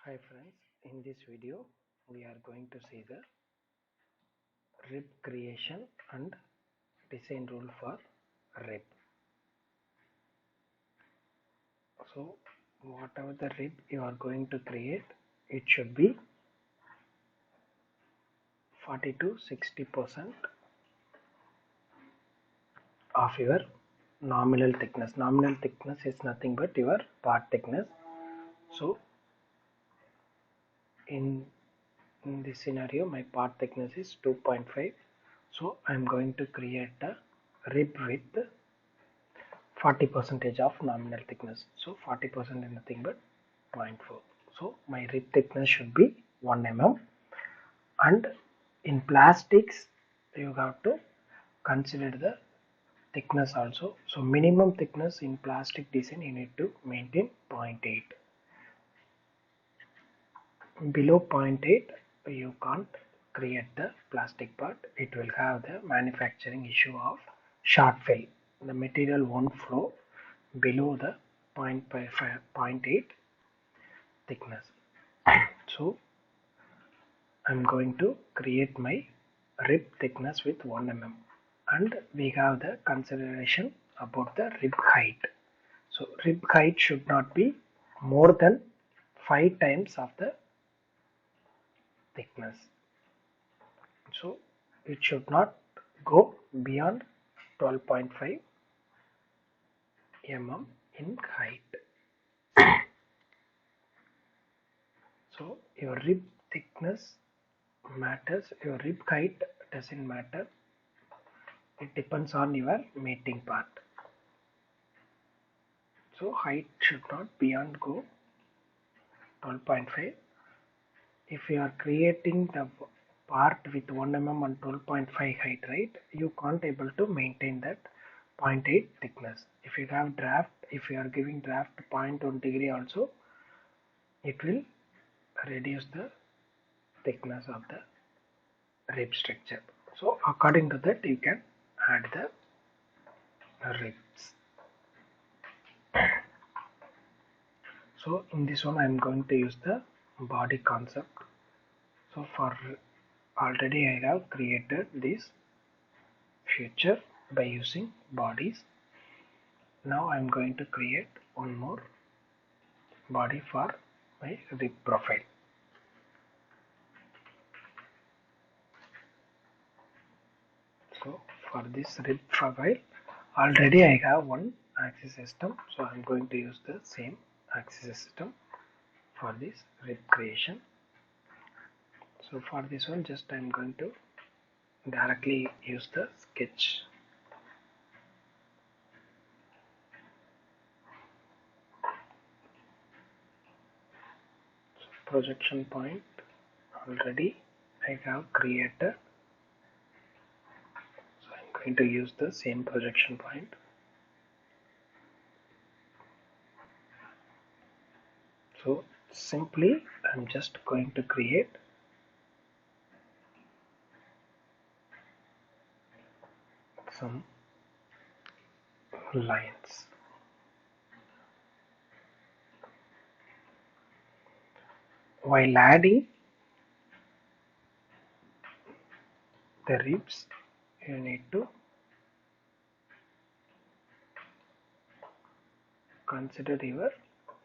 Hi friends, in this video we are going to see the rib creation and design rule for rib. So whatever the rib you are going to create, it should be 40 to 60% of your nominal thickness. Nominal thickness is nothing but your part thickness. So in this scenario my part thickness is 2.5. So I am going to create a rib with 40% of nominal thickness. So 40% is nothing but 0.4. So my rib thickness should be 1 mm. And in plastics you have to consider the thickness also. So minimum thickness in plastic design you need to maintain 0.8. Below 0.8 you can't create the plastic part. It will have the manufacturing issue of short fill. The material won't flow below the 0.8 thickness. So I'm going to create my rib thickness with 1 mm, and we have the consideration about the rib height. So rib height should not be more than 5 times of the thickness. So it should not go beyond 12.5 mm in height. So your rib thickness matters, your rib height doesn't matter. It depends on your mating part. So height should not beyond go 12.5. If you are creating the part with 1 mm and 12.5 height, right, you can't able to maintain that 0.8 thickness. If you have draft, if you are giving draft 0.1 degree also, it will reduce the thickness of the rib structure. So according to that you can add the ribs. So in this one I am going to use the body concept. So for already I have created this feature by using bodies. Now I am going to create one more body for my rib profile. So for this rib profile already I have one axis system, so I am going to use the same axis system for this rib creation. So for this one just I am going to directly use the sketch. So projection point already I have created, so I am going to use the same projection point. So simply I am just going to create some lines. While adding the ribs, you need to consider your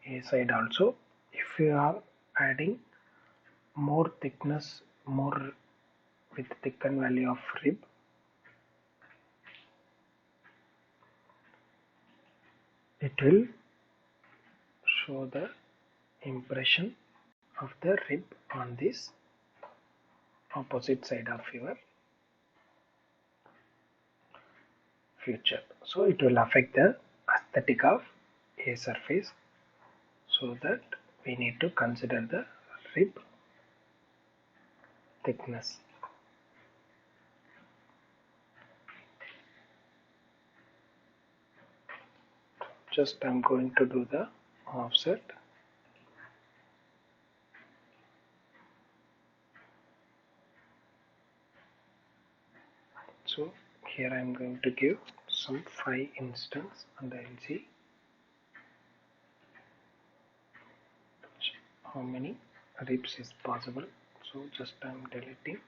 A side also. If you are adding more thickness, more with thickened value of rib, it will show the impression of the rib on this opposite side of your feature. So it will affect the aesthetic of a surface, so that we need to consider the rib thickness. Just I'm going to do the offset. So here I am going to give some 5 instance and I will see how many ribs is possible. So just I'm deleting.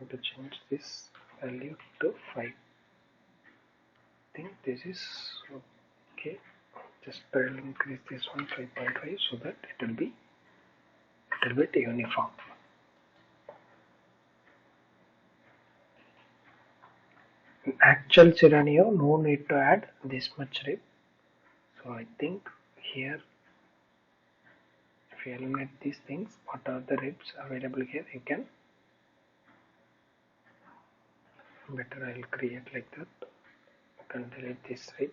I'm going to change this value to 5. I think this is okay. Just I'll increase this one 5.5 so that it will be a little bit uniform. In actual scenario, no need to add this much rib. So I think here, if you eliminate these things, what are the ribs available here? You can better. I'll create like that. You can delete this rib,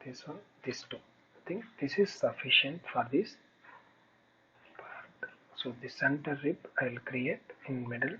this one, this two. I think this is sufficient for this part. So the center rib I'll create in middle.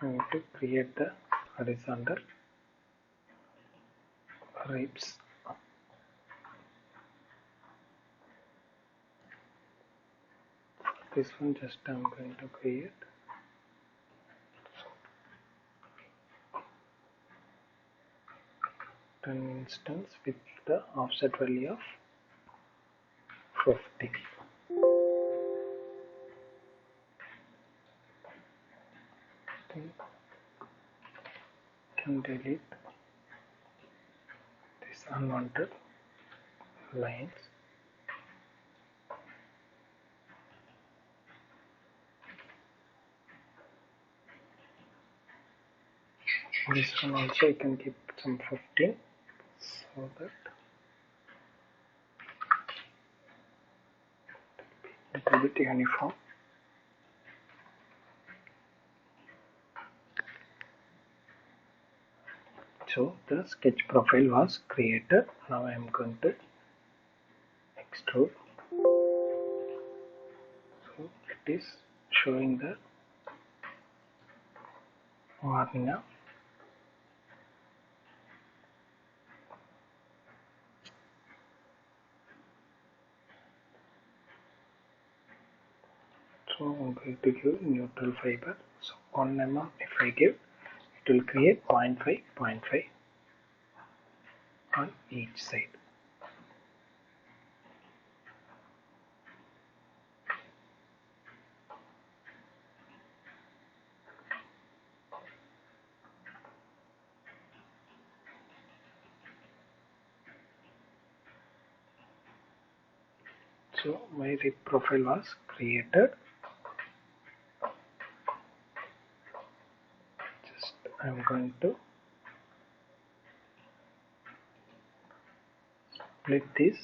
I need to create the horizontal ribs. This one just I'm going to create an instance with the offset value of 50. Can delete this unwanted lines. This one also you can keep some 15 so that it will be uniform. So the sketch profile was created. Now I am going to extrude. So it is showing the warning up. So I'm going to give neutral fiber. So 1 mm if I give, it will create 0.5 on each side. So my rib profile was created. Just I'm going to split this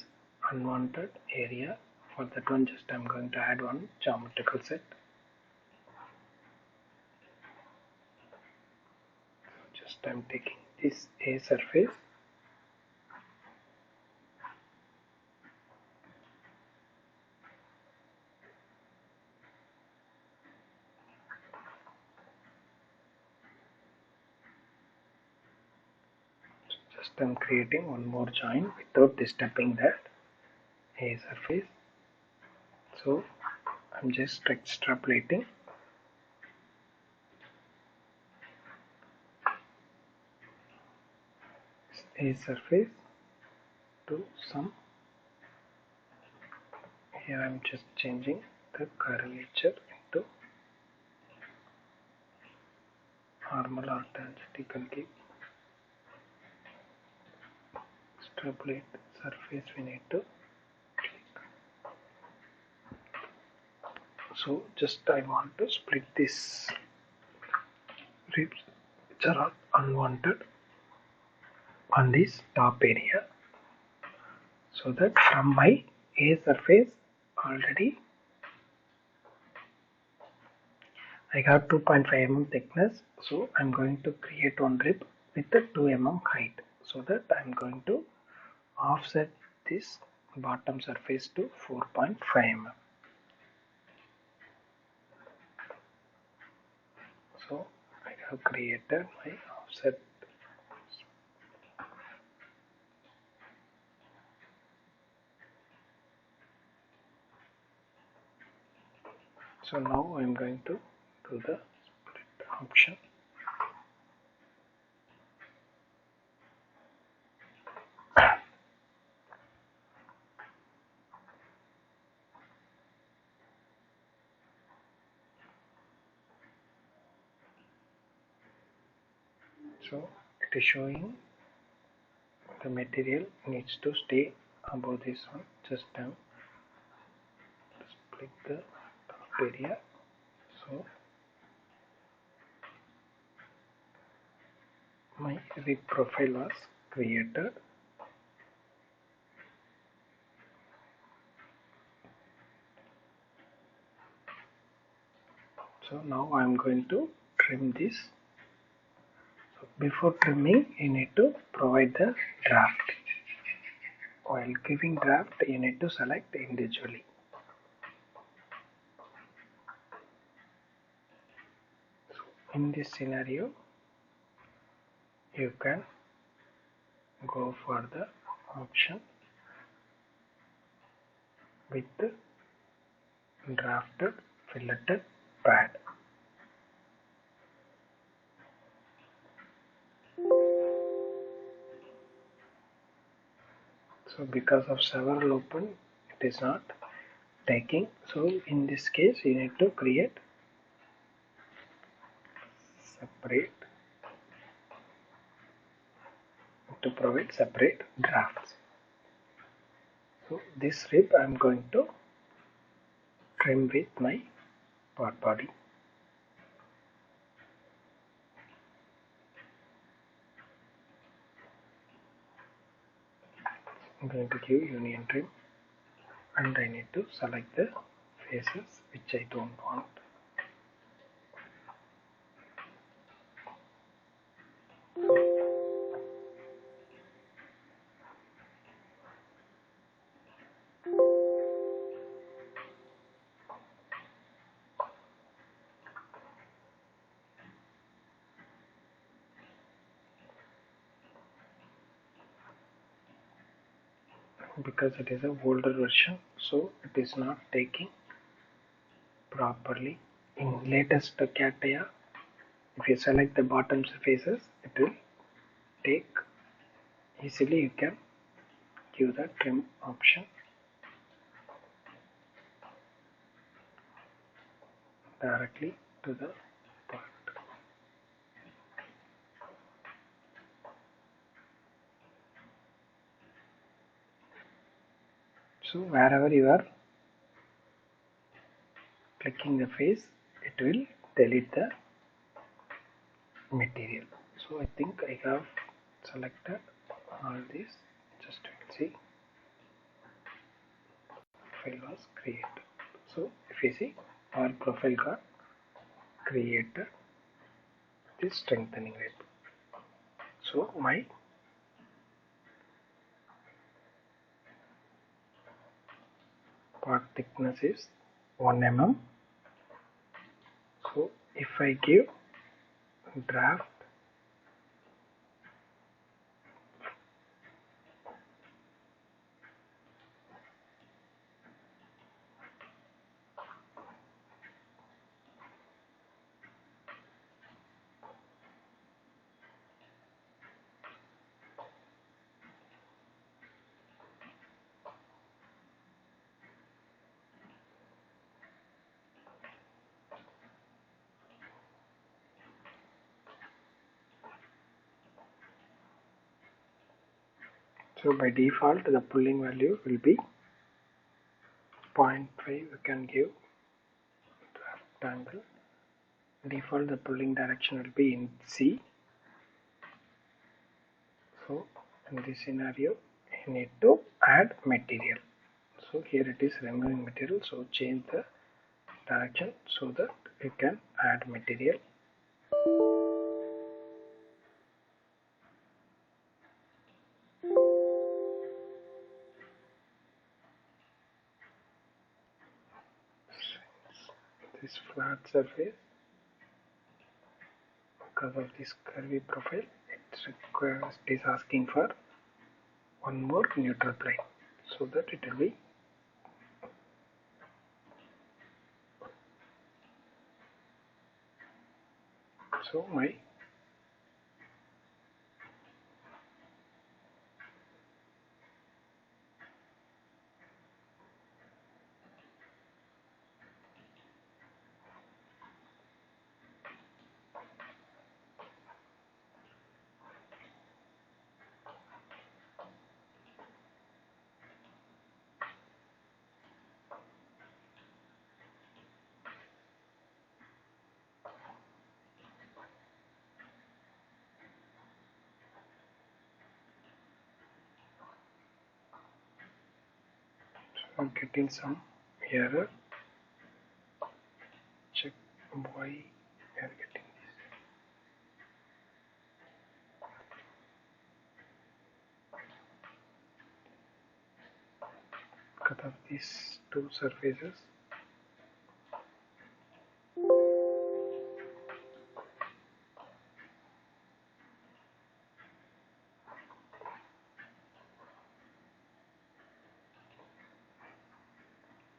unwanted area. For that one, just I'm going to add one geometrical set. So just I'm taking this A surface. Just I'm creating one more join without disturbing that A surface. So I'm just extrapolating a surface to some. Here I am just changing the curvature into normal or tangentially extrapolate surface we need to click. So just I want to split this ribs which are unwanted on this top area, so that from my A surface already I have 2.5 mm thickness, so I'm going to create one rib with a 2 mm height, so that I'm going to offset this bottom surface to 4.5 mm. So I have created my offset. So now I'm going to do the split option. So it is showing the material needs to stay above this one. Just split the top area. So my rib profile was created. So now I am going to trim this. So before trimming, you need to provide the draft. While giving draft, you need to select individually. So in this scenario, you can go for the option with the drafted filleted pad. So because of several open, it is not taking. So in this case, you need to create separate to provide separate drafts. So this rib I am going to trim with my part body. I'm going to give union trim, and I need to select the faces which I don't want. Because it is a older version, so it is not taking properly. In latest Catia, if you select the bottom faces, it will take easily. You can give the trim option directly to the part. So wherever you are clicking the face, it will delete the material. So I think I have selected all this. Just see, file was created. So if you see, our profile got created this strengthening rib. So my part thickness is 1 mm. So if I give draft, So by default the pulling value will be 0.5. We can give draft angle. Default the pulling direction will be in C. So in this scenario you need to add material. So here it is removing material, so change the direction so that you can add material. This flat surface, because of this curvy profile, it is asking for one more neutral plane so that it will be so my I'm getting some error. Check why we are getting this. Because of these two surfaces.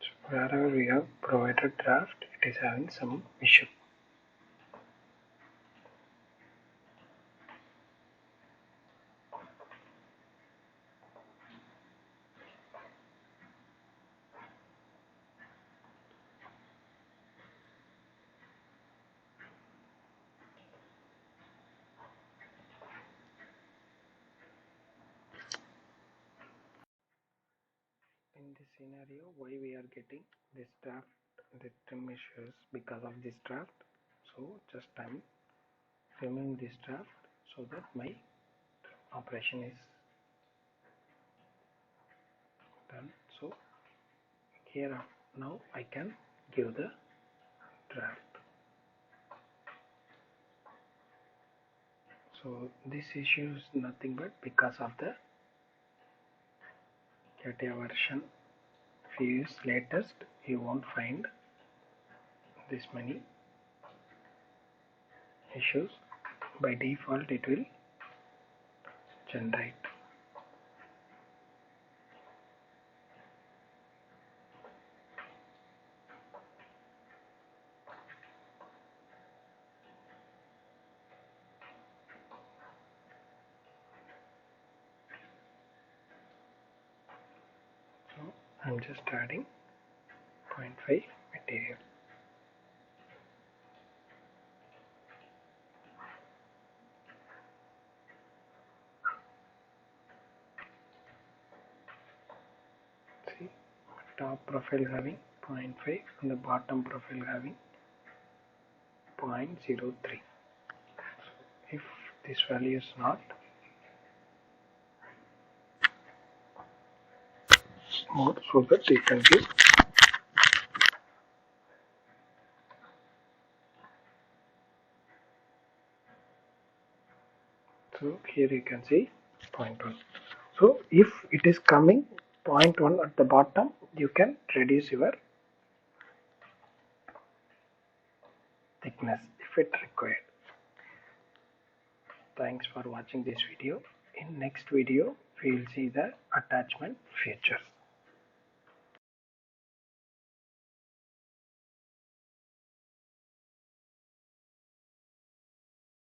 So wherever we have provided draft, it is having some issue. In this scenario, why we are getting this draft, the trim issues because of this draft. So just I'm removing this draft so that my operation is done. So here now I can give the draft. So this issue is nothing but because of the Catia version. If you use latest, you won't find this many issues. By default it will generate. So I'm just adding 0.5 material. See, top profile having 0.5 and the bottom profile having 0.03. If this value is not more, so that you can give. So here you can see 0.1. So if it is coming 0.1 at the bottom, you can reduce your thickness if it required. Thanks for watching this video. In next video we will see the attachment features.